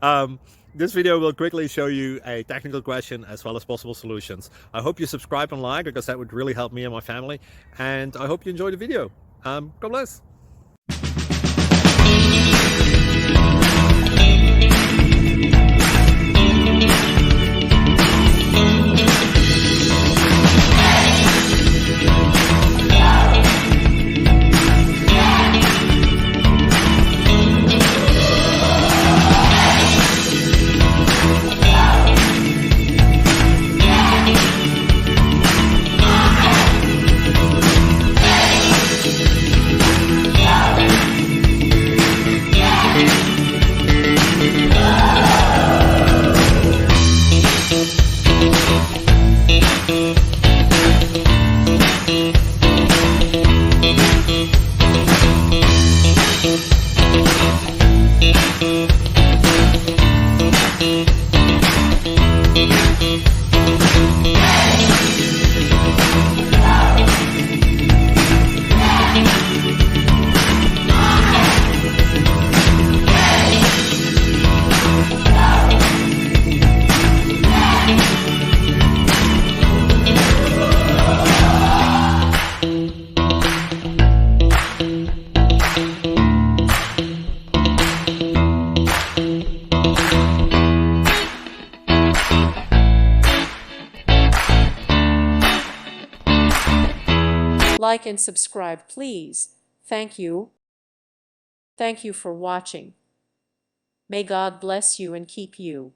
um, this video will quickly show you a technical question as well as possible solutions. I hope you subscribe and like, because that would really help me and my family. And I hope you enjoy the video. God bless. Like and subscribe, please. Thank you. Thank you for watching. May God bless you and keep you.